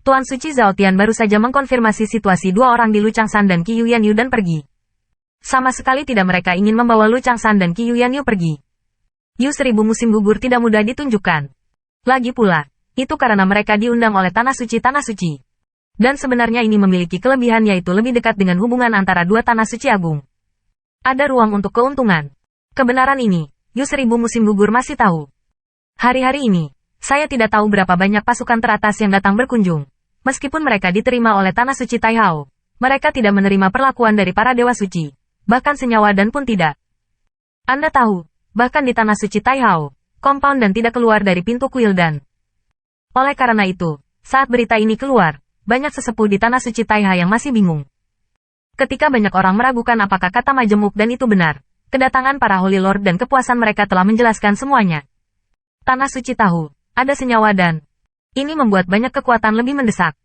Tuan Suci Zhao Tian baru saja mengkonfirmasi situasi dua orang di Lu Changsan dan Qi Yuyanyu dan pergi. Sama sekali tidak mereka ingin membawa Lu Changsan dan Qi Yuyanyu pergi. Yu 1000 musim gugur tidak mudah ditunjukkan. Lagi pula, itu karena mereka diundang oleh Tanah Suci. Dan sebenarnya ini memiliki kelebihan yaitu lebih dekat dengan hubungan antara dua Tanah Suci Agung. Ada ruang untuk keuntungan. Kebenaran ini, Yu 1000 musim gugur masih tahu. Hari-hari ini, saya tidak tahu berapa banyak pasukan teratas yang datang berkunjung. Meskipun mereka diterima oleh Tanah Suci Taihao, mereka tidak menerima perlakuan dari para Dewa Suci. Bahkan senyawa dan pun tidak. Anda tahu, bahkan di Tanah Suci Taihao, compound dan tidak keluar dari pintu kuil dan. Oleh karena itu, saat berita ini keluar, banyak sesepuh di Tanah Suci Taihao yang masih bingung. Ketika banyak orang meragukan apakah kata majemuk dan itu benar, kedatangan para Holy Lord dan kepuasan mereka telah menjelaskan semuanya. Tanah Suci tahu, ada senyawa dan ini membuat banyak kekuatan lebih mendesak.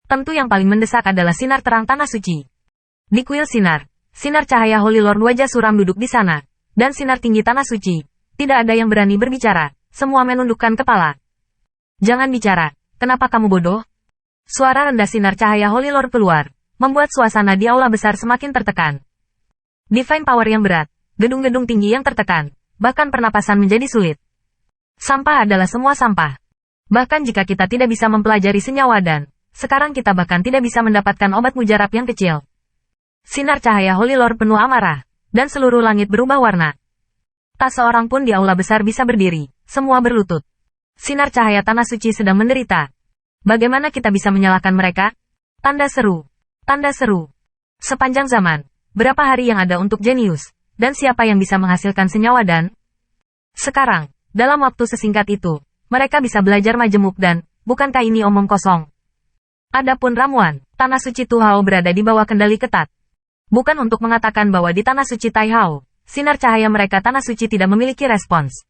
Tentu yang paling mendesak adalah sinar terang Tanah Suci. Di kuil sinar cahaya Holy Lord wajah suram duduk di sana, dan sinar tinggi Tanah Suci. Tidak ada yang berani berbicara, semua menundukkan kepala. Jangan bicara, kenapa kamu bodoh? Suara rendah sinar cahaya Holy Lord keluar, membuat suasana di aula besar semakin tertekan. Divine power yang berat, gedung-gedung tinggi yang tertekan, bahkan pernapasan menjadi sulit. Sampah adalah semua sampah. Bahkan jika kita tidak bisa mempelajari senyawa dan, sekarang kita bahkan tidak bisa mendapatkan obat mujarab yang kecil. Sinar cahaya Holy Lord penuh amarah, dan seluruh langit berubah warna. Tak seorang pun di aula besar bisa berdiri, semua berlutut. Sinar cahaya Tanah Suci sedang menderita. Bagaimana kita bisa menyalahkan mereka? Tanda seru. Tanda seru. Sepanjang zaman, berapa hari yang ada untuk jenius, dan siapa yang bisa menghasilkan senyawa dan? Sekarang, dalam waktu sesingkat itu, mereka bisa belajar majemuk dan, bukankah ini omong kosong? Adapun ramuan, Tanah Suci Tuihao berada di bawah kendali ketat. Bukan untuk mengatakan bahwa di Tanah Suci Taihao, sinar cahaya mereka Tanah Suci tidak memiliki respons.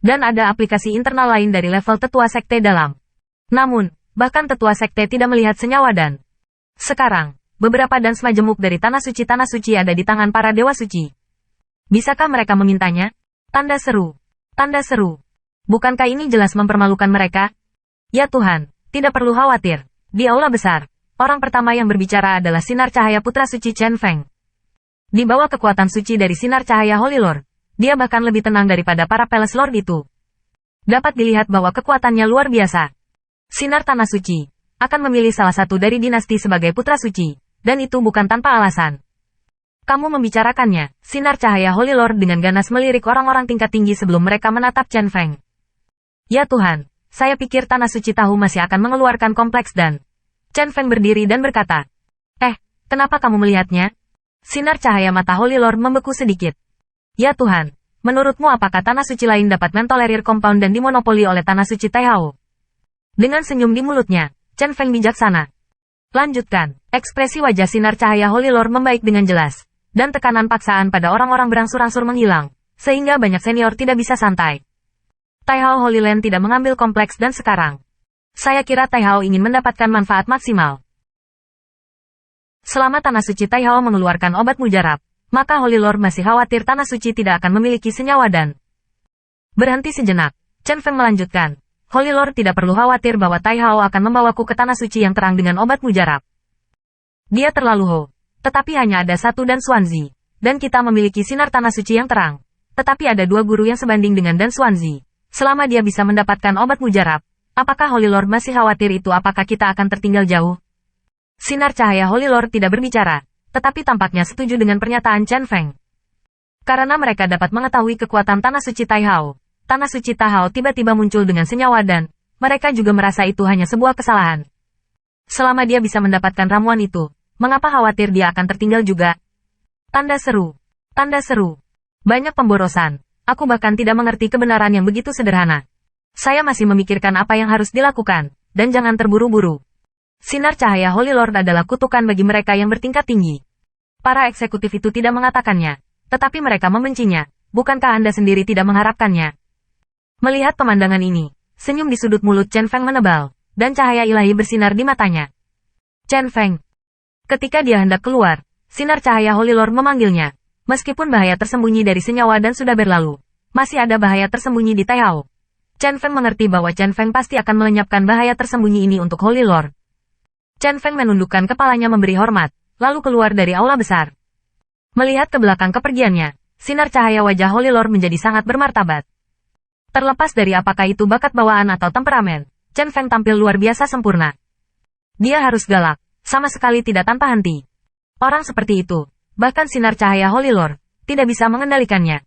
Dan ada aplikasi internal lain dari level tetua sekte dalam. Namun, bahkan tetua sekte tidak melihat senyawa dan. Sekarang, beberapa dans majemuk dari Tanah Suci ada di tangan para Dewa Suci. Bisakah mereka memintanya? Tanda seru. Tanda seru. Bukankah ini jelas mempermalukan mereka? Ya Tuhan, tidak perlu khawatir. Di aula besar, orang pertama yang berbicara adalah sinar cahaya putra suci Chen Feng. Di bawah kekuatan suci dari sinar cahaya Holy Lord, dia bahkan lebih tenang daripada para Palace Lord itu. Dapat dilihat bahwa kekuatannya luar biasa. Sinar Tanah Suci akan memilih salah satu dari dinasti sebagai putra suci, dan itu bukan tanpa alasan. Kamu membicarakannya, sinar cahaya Holy Lord dengan ganas melirik orang-orang tingkat tinggi sebelum mereka menatap Chen Feng. Ya Tuhan, saya pikir Tanah Suci tahu masih akan mengeluarkan kompleks dan... Chen Feng berdiri dan berkata, kenapa kamu melihatnya? Sinar cahaya mata Holy Lord membeku sedikit. Ya Tuhan, menurutmu apakah Tanah Suci lain dapat mentolerir compound dan dimonopoli oleh Tanah Suci Taihao? Dengan senyum di mulutnya, Chen Feng bijaksana. Lanjutkan, ekspresi wajah sinar cahaya Holy Lord membaik dengan jelas, dan tekanan paksaan pada orang-orang berangsur-angsur menghilang, sehingga banyak senior tidak bisa santai. Taihao Holy Land tidak mengambil kompleks dan sekarang. Saya kira Taihao ingin mendapatkan manfaat maksimal. Selama Tanah Suci Taihao mengeluarkan obat mujarab, maka Holy Lord masih khawatir Tanah Suci tidak akan memiliki senyawa dan... Berhenti sejenak, Chen Feng melanjutkan. Holy Lord tidak perlu khawatir bahwa Taihao akan membawaku ke Tanah Suci yang terang dengan obat mujarab. Dia terlalu ho. Tetapi hanya ada satu Dan Xuanzi. Dan kita memiliki sinar Tanah Suci yang terang. Tetapi ada dua guru yang sebanding dengan Dan Xuanzi. Selama dia bisa mendapatkan obat mujarab, apakah Holy Lord masih khawatir itu apakah kita akan tertinggal jauh? Sinar cahaya Holy Lord tidak berbicara, tetapi tampaknya setuju dengan pernyataan Chen Feng. Karena mereka dapat mengetahui kekuatan Tanah Suci Taihao. Tanah Suci Taihao tiba-tiba muncul dengan senyawa dan mereka juga merasa itu hanya sebuah kesalahan. Selama dia bisa mendapatkan ramuan itu, mengapa khawatir dia akan tertinggal juga? Tanda seru. Tanda seru. Banyak pemborosan. Aku bahkan tidak mengerti kebenaran yang begitu sederhana. Saya masih memikirkan apa yang harus dilakukan, dan jangan terburu-buru. Sinar cahaya Holy Lord adalah kutukan bagi mereka yang bertingkat tinggi. Para eksekutif itu tidak mengatakannya, tetapi mereka membencinya. Bukankah Anda sendiri tidak mengharapkannya? Melihat pemandangan ini, senyum di sudut mulut Chen Feng menebal, dan cahaya ilahi bersinar di matanya. Chen Feng. Ketika dia hendak keluar, sinar cahaya Holy Lord memanggilnya. Meskipun bahaya tersembunyi dari senyawa dan sudah berlalu, masih ada bahaya tersembunyi di Taihao. Chen Feng mengerti bahwa Chen Feng pasti akan melenyapkan bahaya tersembunyi ini untuk Holy Lord, Chen Feng menundukkan kepalanya memberi hormat, lalu keluar dari aula besar. Melihat ke belakang kepergiannya, sinar cahaya wajah Holy Lord menjadi sangat bermartabat. Terlepas dari apakah itu bakat bawaan atau temperamen, Chen Feng tampil luar biasa sempurna. Dia harus galak, sama sekali tidak tanpa henti. Orang seperti itu, bahkan sinar cahaya Holy Lord, tidak bisa mengendalikannya.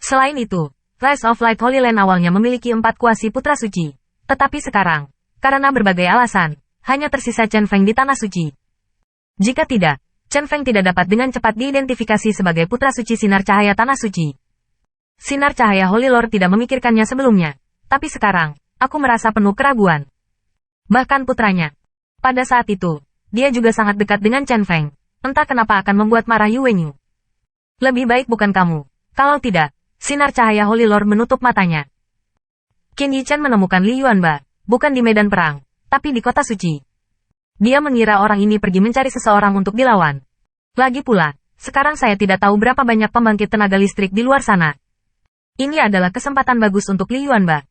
Selain itu, Rise of Light Holy Land awalnya memiliki 4 kuasi putra suci. Tetapi sekarang, karena berbagai alasan, hanya tersisa Chen Feng di Tanah Suci. Jika tidak, Chen Feng tidak dapat dengan cepat diidentifikasi sebagai putra suci sinar cahaya Tanah Suci. Sinar cahaya Holy Lord tidak memikirkannya sebelumnya. Tapi sekarang, aku merasa penuh keraguan. Bahkan putranya. Pada saat itu, dia juga sangat dekat dengan Chen Feng. Entah kenapa akan membuat marah Yu Wenyu. Lebih baik bukan kamu. Kalau tidak, sinar cahaya Holy Lord menutup matanya. Qin Yichen menemukan Li Yuanba, bukan di medan perang, tapi di kota suci. Dia mengira orang ini pergi mencari seseorang untuk dilawan. Lagi pula, sekarang saya tidak tahu berapa banyak pembangkit tenaga listrik di luar sana. Ini adalah kesempatan bagus untuk Li Yuanba.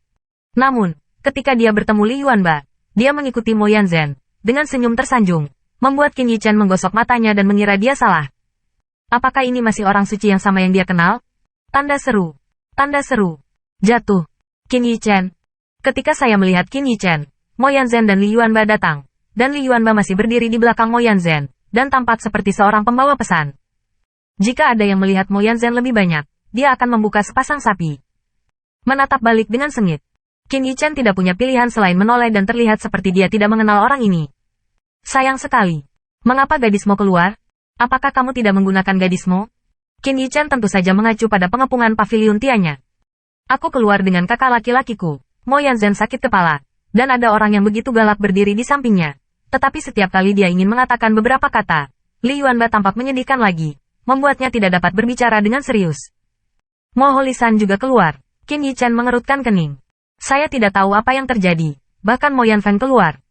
Namun, ketika dia bertemu Li Yuanba, dia mengikuti Mo Yanzhen, dengan senyum tersanjung, membuat Qin Yichen menggosok matanya dan mengira dia salah. Apakah ini masih orang suci yang sama yang dia kenal? Tanda seru. Tanda seru. Jatuh. Qin Yichen. Ketika saya melihat Qin Yichen, Mo Yanzhen dan Li Yuanba datang, dan Li Yuanba masih berdiri di belakang Mo Yanzhen, dan tampak seperti seorang pembawa pesan. Jika ada yang melihat Mo Yanzhen lebih banyak, dia akan membuka sepasang sapi. Menatap balik dengan sengit. Qin Yichen tidak punya pilihan selain menoleh dan terlihat seperti dia tidak mengenal orang ini. Sayang sekali. Mengapa gadismu keluar? Apakah kamu tidak menggunakan gadismu? Qin Yichen tentu saja mengacu pada pengepungan pavilion Tianya. Aku keluar dengan kakak laki-lakiku. Mo Yanzhen sakit kepala. Dan ada orang yang begitu galak berdiri di sampingnya. Tetapi setiap kali dia ingin mengatakan beberapa kata, Li Yuanba tampak menyedihkan lagi. Membuatnya tidak dapat berbicara dengan serius. Mo Holisan juga keluar. Qin Yichen mengerutkan kening. Saya tidak tahu apa yang terjadi. Bahkan Mo Yanfeng keluar.